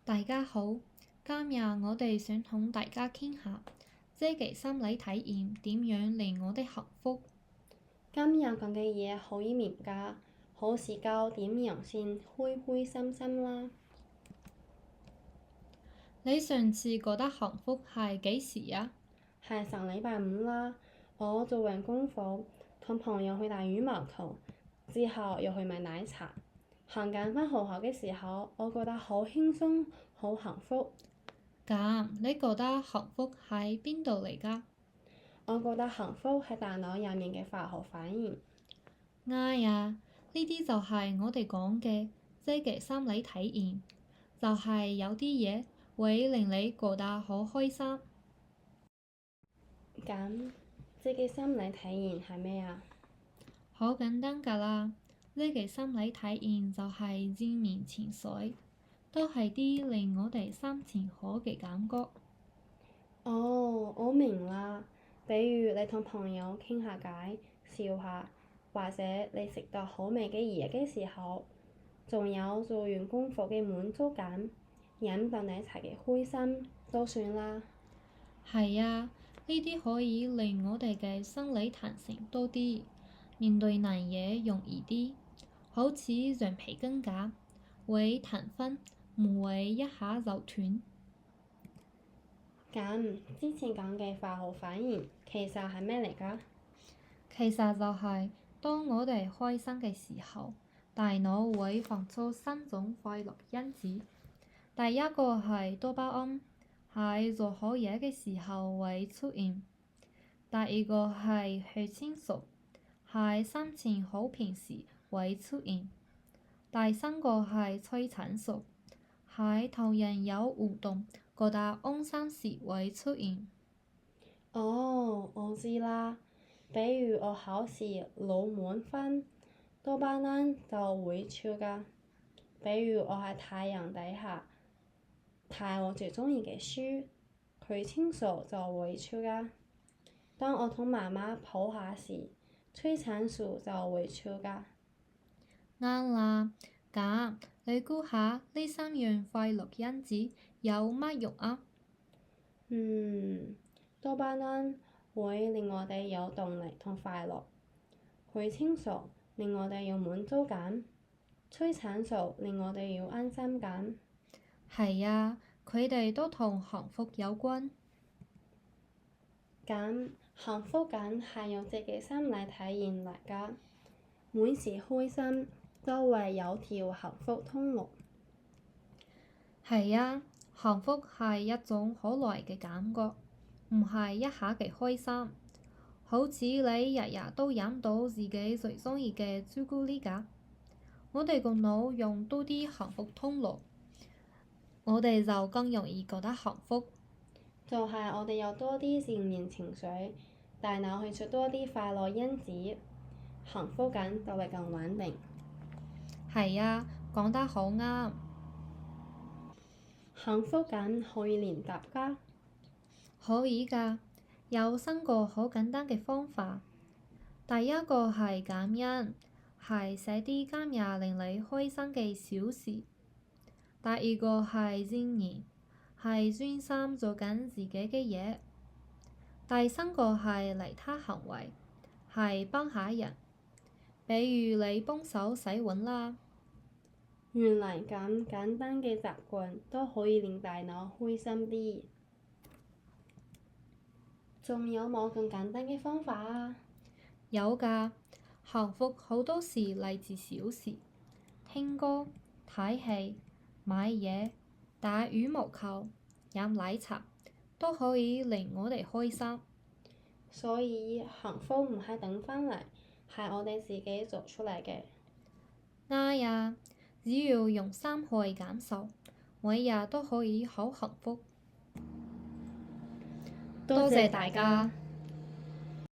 大家好，今日我哋想同大家傾下積極心理體驗點樣令我哋幸福。今日講嘅嘢好易明㗎，好時教點樣先開開心心啦。你上次覺得幸福係幾時啊？係上禮拜五啦，我做完功課，同朋友去打羽毛球，之後又去買奶茶。行緊返學校嘅時候，我覺得好輕鬆，好幸福。咁你覺得幸福喺邊度嚟㗎？我覺得幸福係大腦入面嘅化學反應。啱呀，呢啲就係我哋講嘅積極心理體驗，就係有啲嘢會令你覺得好開心。咁積極心理體驗係咩啊？好簡單㗎啦，積極心理體驗就係正面情緒，都係啲令我哋心情好嘅感覺。哦，我明啦。比如你同朋友傾下偈，笑下，或者你食到好味嘅嘢嘅時候，仲有做完功課嘅滿足感，飲到奶茶嘅開心，都算啦。係啊，呢啲可以令我哋嘅生理彈性多啲，面對難嘢容易啲，好似橡皮筋咁，會彈分，唔會一下就斷。咁之前講嘅化學反應其實係咩嚟㗎？其實就係當我哋開心嘅時候，大腦會放出三種快樂因子。第一個係多巴胺，喺做好嘢嘅時候會出現；第二個係血清素，喺心情好平時會出現；第三個係催產素，喺同人有互動、覺得安心時會出現。哦，我知啦。比如我考試攞滿分，多巴胺就會超㗎。比如我喺太陽底下睇我最鍾意嘅書，血清素就會超㗎。當我同媽媽抱下時，催產素就會超㗎。啱啦，咁你估下呢三樣快樂因子有乜用啊？多巴胺會令我哋有動力同快樂，血清素令我哋有滿足感，催產素令我哋有安心感。係啊，佢哋都同幸福有關。咁幸福感係用積極心理體驗嚟㗎，每次開心都會有條幸福通路。係啊，幸福係一種好耐嘅感覺，唔係一下嘅開心。好似你日日都飲到自己最鍾意嘅朱古力㗎。我哋個腦用多啲幸福通路，我哋就更容易覺得幸福。就係我哋有多啲正面情緒，大腦去出多啲快樂因子，幸福感就會更穩定。係啊，講得好啱。幸福感可以練習㗎。可以㗎，有3個好簡單嘅方法。第一個係感恩，係寫啲今日令你開心嘅小事。第二個係正念，係專心做緊自己嘅嘢。第三個係利他行為，係幫下人，比如你幫手洗碗啦。原來咁簡單嘅習慣都可以令大腦開心啲。仲有冇更簡單嘅方法啊？有㗎，幸福好多時嚟自小事，聽歌、睇戲、買嘢、打羽毛球、飲奶茶，都可以令我哋開心。所以幸福唔係等返嚟，係我哋自己做出嚟嘅。啱呀，只要用心去感受，每日都可以好幸福。多謝大家。